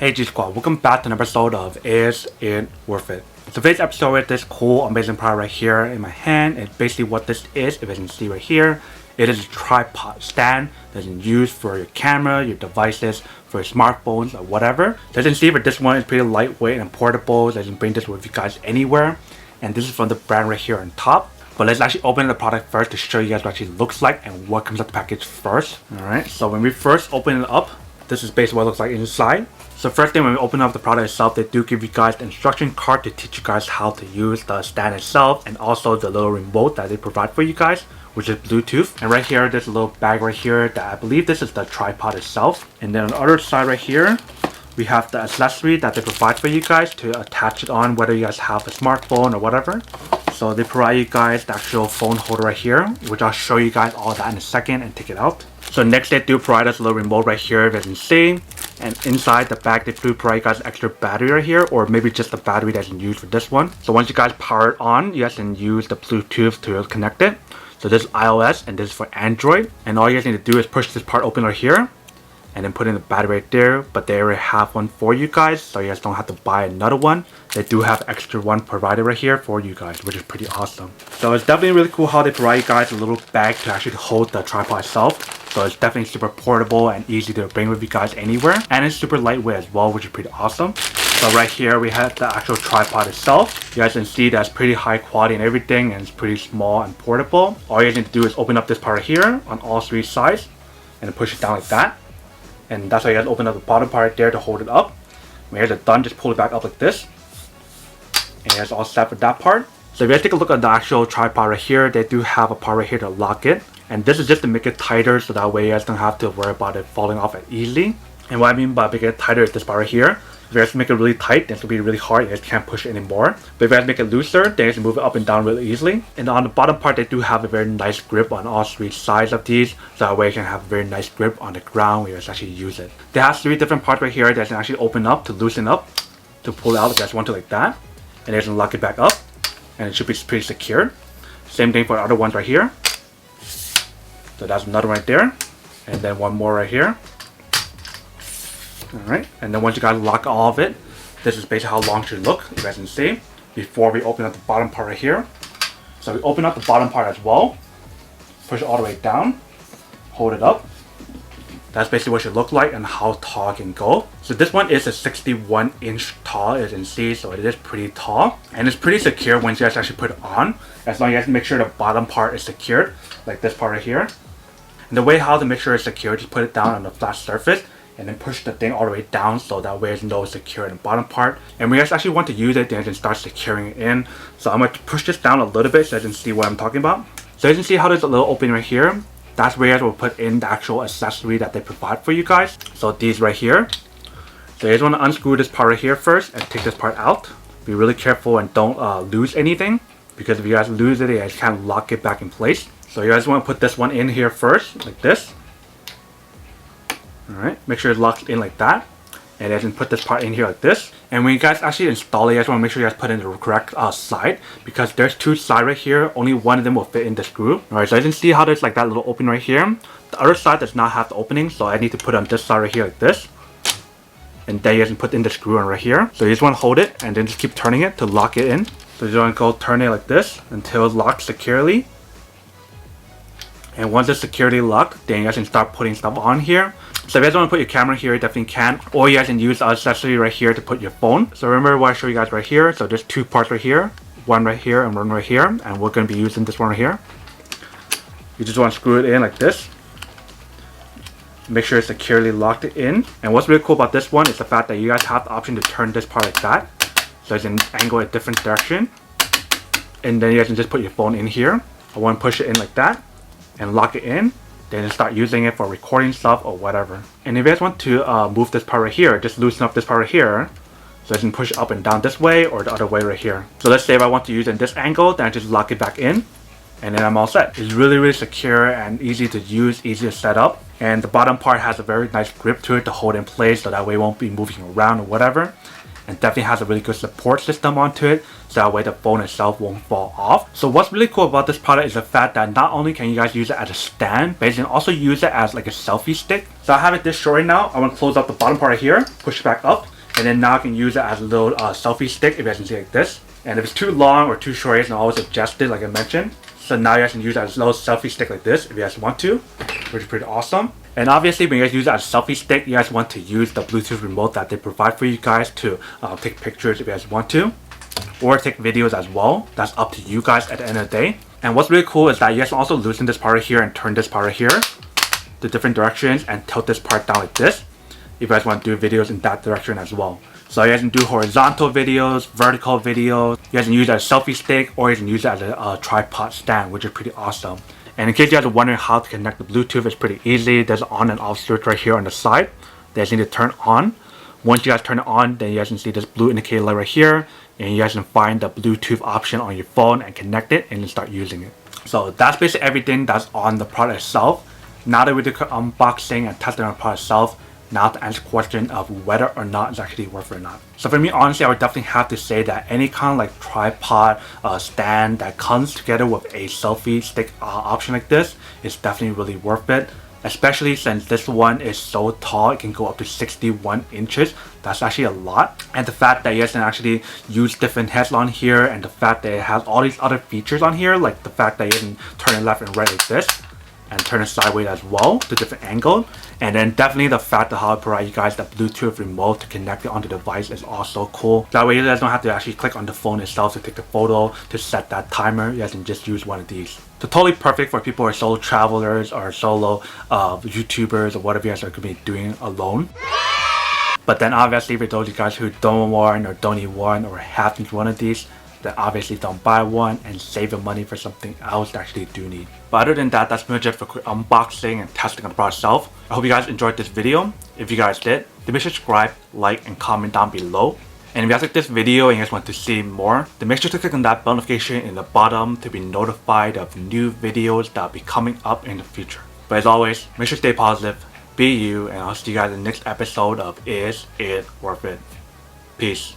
Hey G Squad, welcome back to an episode of Is It Worth It? So today's episode with this cool amazing product right here in my hand. And basically what this is, if you can see right here, it is a tripod stand that you can use for your camera, your devices, for your smartphones or whatever. So as you can see, for this one, it's pretty lightweight and portable, so you can bring this with you guys anywhere. And this is from the brand right here on top. But let's actually open the product first to show you guys what it actually looks like and what comes out the package first. Alright, so when we first open it up, this is basically what it looks like inside. So first thing, when we open up the product itself, they do give you guys the instruction card to teach you guys how to use the stand itself, and also the little remote that they provide for you guys, which is Bluetooth. And right here, there's a little bag right here that I believe this is the tripod itself. And then on the other side right here, we have the accessory that they provide for you guys to attach it on, whether you guys have a smartphone or whatever. So they provide you guys the actual phone holder right here, which I'll show you guys all that in a second and take it out. So next, they do provide us a little remote right here, as you can see. And inside the bag, they do provide you guys an extra battery right here, or maybe just the battery that you can use for this one. So once you guys power it on, you guys can use the Bluetooth to connect it. So this is iOS and this is for Android. And all you guys need to do is push this part open right here, and then put in the battery right there. But they already have one for you guys, so you guys don't have to buy another one. They do have extra one provided right here for you guys, which is pretty awesome. So it's definitely really cool how they provide you guys a little bag to actually hold the tripod itself. So it's definitely super portable and easy to bring with you guys anywhere. And it's super lightweight as well, which is pretty awesome. So right here we have the actual tripod itself. You guys can see that's pretty high quality and everything, and it's pretty small and portable. All you guys need to do is open up this part right here on all three sides and push it down like that. And that's why you guys open up the bottom part right there to hold it up. When you guys are done, just pull it back up like this. And you guys are all set with that part. So if you guys take a look at the actual tripod right here, they do have a part right here to lock it. And this is just to make it tighter, so that way you guys don't have to worry about it falling off easily. And what I mean by making it tighter is this part right here. If you guys make it really tight, then it's going to be really hard. You guys can't push it anymore. But if you guys make it looser, then you can move it up and down really easily. And on the bottom part, they do have a very nice grip on all three sides of these. So that way you can have a very nice grip on the ground when you guys actually use it. They have three different parts right here that you can actually open up to loosen up, to pull it out if you guys want to like that. And you can lock it back up. And it should be pretty secure. Same thing for the other ones right here. So that's another one right there. And then one more right here. Alright, and then once you guys lock all of it, this is basically how long it should look, you guys can see, before we open up the bottom part right here. So we open up the bottom part as well, push it all the way down, hold it up. That's basically what it should look like and how tall it can go. So this one is a 61-inch tall, as you can see, so it is pretty tall. And it's pretty secure once you guys actually put it on, as long as you guys make sure the bottom part is secured, like this part right here. And the way how to make sure it's secure, just put it down on a flat surface, and then push the thing all the way down, so that way it's no secure in the bottom part. And when you guys actually want to use it, then you can start securing it in. So I'm going to push this down a little bit so you can see what I'm talking about. So you can see how there's a little opening right here. That's where you guys will put in the actual accessory that they provide for you guys. So these right here. So you just want to unscrew this part right here first and take this part out. Be really careful and don't lose anything, because if you guys lose it, you guys can't lock it back in place. So you guys want to put this one in here first, like this. Alright, make sure it's locked in like that. And then put this part in here like this. And when you guys actually install it, you guys want to make sure you guys put in the correct side, because there's two sides right here. Only one of them will fit in the screw. Alright, so you can see how there's like that little opening right here. The other side does not have the opening, so I need to put it on this side right here like this. And then you guys can put in the screw on right here. So you just want to hold it and then just keep turning it to lock it in. So you just want to go turn it like this until it's locked securely. And once it's securely locked, then you guys can start putting stuff on here. So if you guys want to put your camera here, you definitely can. Or you guys can use the accessory right here to put your phone. So remember what I showed you guys right here. So there's two parts right here. One right here and one right here. And we're going to be using this one right here. You just want to screw it in like this. Make sure it's securely locked in. And what's really cool about this one is the fact that you guys have the option to turn this part like that. So you can angle it a different direction. And then you guys can just put your phone in here. I want to push it in like that and lock it in. Then start using it for recording stuff or whatever. And if you guys want to move this part right here, just loosen up this part right here. So you can push it up and down this way or the other way right here. So let's say if I want to use it in this angle, then I just lock it back in. And then I'm all set. It's really, really secure and easy to use, easy to set up. And the bottom part has a very nice grip to it to hold in place, so that way it won't be moving around or whatever. And definitely has a really good support system onto it, so that way the phone itself won't fall off. So what's really cool about this product is the fact that not only can you guys use it as a stand, but you can also use it as like a selfie stick. So I have it this short right now. I want to close up the bottom part right here, push it back up, And then now I can use it as a little selfie stick if you guys can see like this. And if it's too long or too short, you can always adjust it like I mentioned. So now you guys can use it as a little selfie stick like this if you guys want to, which is pretty awesome. And obviously when you guys use it as a selfie stick, you guys want to use the Bluetooth remote that they provide for you guys to take pictures if you guys want to, or take videos as well. That's up to you guys at the end of the day. And what's really cool is that you guys can also loosen this part right here and turn this part right here to different directions and tilt this part down like this if you guys want to do videos in that direction as well. So you guys can do horizontal videos, vertical videos. You guys can use it as a selfie stick, or you can use it as a tripod stand, which is pretty awesome. And in case you guys are wondering how to connect the Bluetooth, it's pretty easy. There's an on and off switch right here on the side that you guys need to turn on. Once you guys turn it on, then you guys can see this blue indicator light right here, and you guys can find the Bluetooth option on your phone and connect it and then start using it. So that's basically everything that's on the product itself. Now that we did unboxing and testing on the product itself, now to answer the question of whether or not it's actually worth it or not. So for me, honestly, I would definitely have to say that any kind of like tripod stand that comes together with a selfie stick option like this is definitely really worth it. Especially since this one is so tall, it can go up to 61 inches. That's actually a lot. And the fact that you guys can actually use different heads on here, and the fact that it has all these other features on here, like the fact that you can turn it left and right like this, and turn it sideways as well to different angle. And then definitely the fact that how it provides you guys the Bluetooth remote to connect it onto the device is also cool. That way you guys don't have to actually click on the phone itself to take the photo, to set that timer. You guys can just use one of these. So totally perfect for people who are solo travelers or solo YouTubers or whatever you guys are going to be doing alone. But then obviously for those of you guys who don't want or don't need one or have need one of these, then obviously don't buy one and save your money for something else that actually do need. But other than that, that's pretty much it for quick unboxing and testing on the product itself. I hope you guys enjoyed this video. If you guys did, then make sure to subscribe, like, and comment down below. And if you guys like this video and you guys want to see more, then make sure to click on that bell notification in the bottom to be notified of new videos that will be coming up in the future. But as always, make sure to stay positive, be you, and I'll see you guys in the next episode of Is It Worth It? Peace.